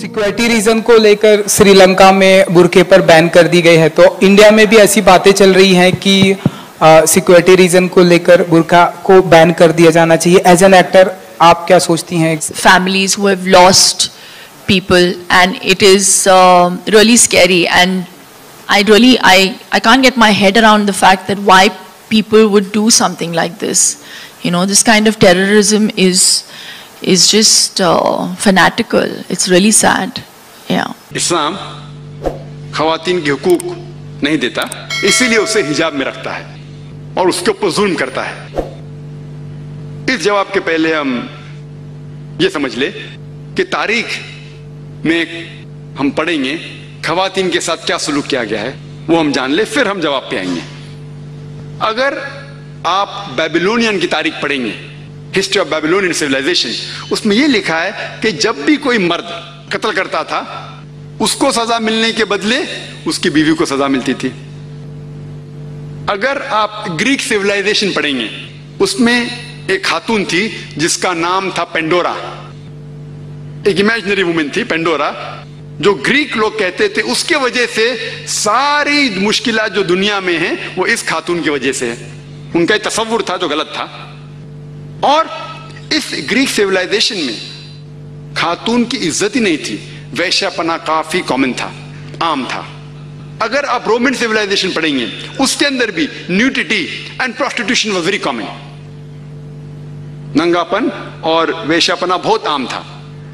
Security reason को लेकर श्रीलंका में बुर्के पर बैन कर दी गई है, तो इंडिया में भी ऐसी बातें चल रही हैं कि सिक्योरिटी रीजन को लेकर बुर्का को बैन कर दिया जाना चाहिए। एज एन एक्टर आप क्या सोचती हैं? Families who have lost people and it is really scary, and I can't get my head around the fact that why people would do something like this. You know, this kind of terrorism is just fanatical. It's really sad. Yeah. इस्लाम ख़वातीन के हुकूक नहीं देता, इसीलिए उसे हिजाब में रखता है और उसके ऊपर जुल्म करता है। इस जवाब के पहले हम ये समझ ले कि तारीख में हम पढ़ेंगे ख़वातीन के साथ क्या सलूक किया गया है, वो हम जान ले, फिर हम जवाब पे आएंगे। अगर आप बेबीलोनियन की तारीख पढ़ेंगे, हिस्ट्री ऑफ बेबीलोनियन सिविलाइजेशन, उसमें यह लिखा है कि जब भी कोई मर्द कत्ल करता था उसको सजा मिलने के बदले उसकी बीवी को सजा मिलती थी। अगर आप ग्रीक सिविलाइजेशन पढ़ेंगे, उसमें एक खातून थी जिसका नाम था पेंडोरा, एक इमेजिनरी वुमेन थी पेंडोरा, जो ग्रीक लोग कहते थे उसके वजह से सारी मुश्किलात जो दुनिया में हैं वो इस खातून की वजह से है। उनका एक तसव्वुर था जो गलत था। और इस ग्रीक सिविलाइजेशन में खातून की इज्जत ही नहीं थी, वैश्यापना काफी कॉमन था, आम था। अगर आप रोमन सिविलाइजेशन पढ़ेंगे, उसके अंदर भी nudity and prostitution was very common, नंगापन और वैश्यापना बहुत आम था।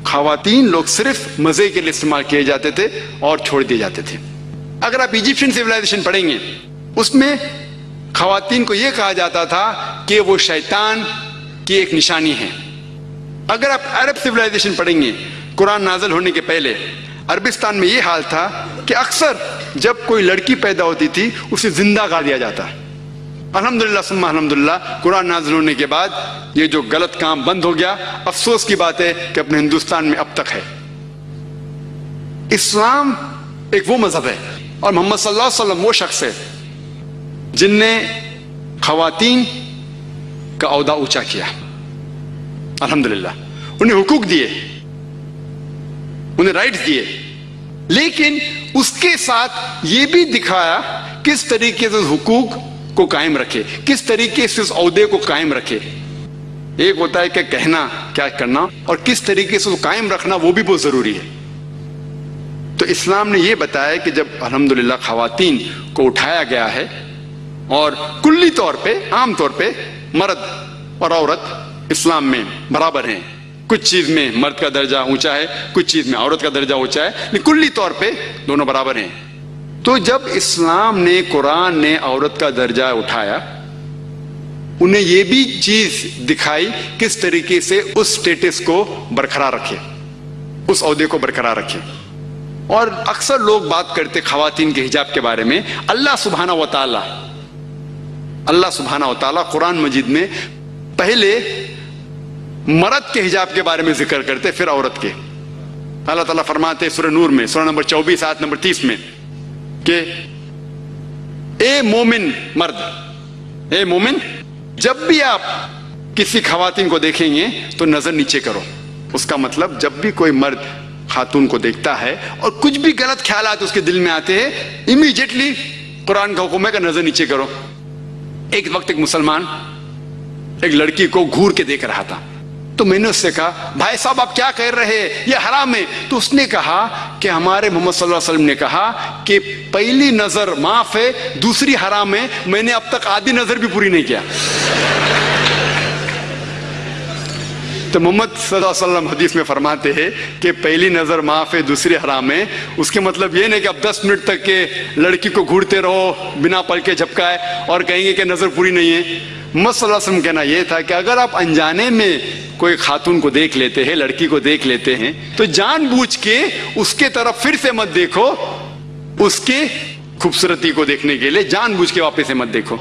खवातीन लोग सिर्फ मजे के लिए इस्तेमाल किए जाते थे और छोड़ दिए जाते थे। अगर आप इजिप्शियन सिविलाइजेशन पढ़ेंगे, उसमें खवातीन को यह कहा जाता था कि वो शैतान की एक निशानी है। अगर आप अरब सिविलाइजेशन पढ़ेंगे, कुरान नाज़िल होने के पहले अरबिस्तान में यह हाल था कि अक्सर जब कोई लड़की पैदा होती थी उसे जिंदा गाड़ दिया जाता। अल्हम्दुलिल्लाह सुम्मा अल्हम्दुलिल्लाह, कुरान नाज़िल होने के बाद ये जो गलत काम बंद हो गया। अफसोस की बात है कि अपने हिंदुस्तान में अब तक है। इस्लाम एक वो मजहब है और मोहम्मद सल्लल्लाहु अलैहि वसल्लम वो शख्स है जिनने खवातीन का औहदा ऊंचा किया। अल्हम्दुलिल्लाह, उन्हें हुकूक दिए, उन्हें राइट्स दिए, लेकिन उसके साथ ये भी दिखाया किस तरीके से हुकूक को कायम रखे, किस तरीके से उस औहदे को कायम रखे। एक होता है कि कहना क्या करना और किस तरीके से उसको कायम रखना, वो भी बहुत जरूरी है। तो इस्लाम ने यह बताया कि जब अल्हम्दुलिल्लाह खवातीन को उठाया गया है और कुल्ली तौर पे, आम तौर पे मर्द और औरत इस्लाम में बराबर हैं। कुछ चीज में मर्द का दर्जा ऊंचा है, कुछ चीज में औरत का दर्जा ऊंचा है, लेकिन कुल्ली तौर पे दोनों बराबर हैं। तो जब इस्लाम ने, कुरान ने औरत का दर्जा उठाया, उन्हें यह भी चीज दिखाई किस तरीके से उस स्टेटस को बरकरार रखे, उस औहदे को बरकरार रखे। और अक्सर लोग बात करते खवातीन के हिजाब के बारे में। अल्लाह सुब्हाना व तआला कुरान मजीद में पहले मर्द के हिजाब के बारे में जिक्र करते, फिर औरत के। अल्लाह ताला फरमाते सूरह नूर में, सूरह नंबर 24 आयत नंबर 30 में कि ए मोमिन मर्द, ए मोमिन, जब भी आप किसी खवातीन को देखेंगे तो नजर नीचे करो। उसका मतलब जब भी कोई मर्द खातून को देखता है और कुछ भी गलत ख्यालात उसके दिल में आते हैं, इमीडिएटली कुरान का हुक्म है कि नजर नीचे करो। एक वक्त एक मुसलमान एक लड़की को घूर के देख रहा था, तो मैंने उससे कहा, भाई साहब आप क्या कह रहे हैं, ये हराम है। तो उसने कहा कि हमारे मोहम्मद सल्लल्लाहु अलैहि वसल्लम ने कहा कि पहली नजर माफ है, दूसरी हराम है। मैंने अब तक आधी नजर भी पूरी नहीं किया। तो मोहम्मद सल्लल्लाहु अलैहि वसल्लम हदीस में फरमाते हैं कि पहली नजर माफ है, दूसरी हराम है। उसके मतलब ये नहीं कि अब 10 मिनट तक के लड़की को घूरते रहो बिना पलके झपकाए और कहेंगे कि नजर पूरी नहीं है। मोहम्मद सल्लल्लाहु अलैहि वसल्लम कहना यह था कि अगर आप अनजाने में कोई खातून को देख लेते हैं, लड़की को देख लेते हैं, तो जानबूझ के उसके तरफ फिर से मत देखो, उसके खूबसूरती को देखने के लिए जानबूझ के वापस से मत देखो।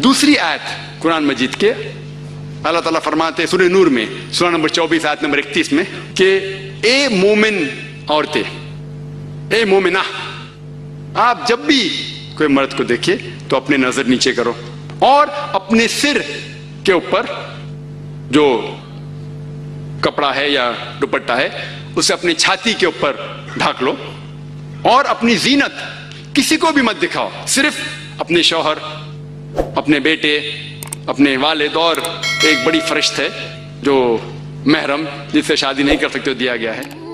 दूसरी आयत कुरान मजीद के अल्लाह ताला फरमाते हैं सूरह नूर में, सूरह नंबर 24 आयत नंबर 31 में कि ए मोमिन औरतें, ए मोमिना, आप जब भी कोई मर्द को देखे तो अपने नजर नीचे करो और अपने सिर के ऊपर जो कपड़ा है या दुपट्टा है उसे अपनी छाती के ऊपर ढाक लो और अपनी जीनत किसी को भी मत दिखाओ, सिर्फ अपने शौहर, अपने बेटे, अपने वालिद और एक बड़ी फरिश्त है जो महरम जिससे शादी नहीं कर सकते दिया गया है।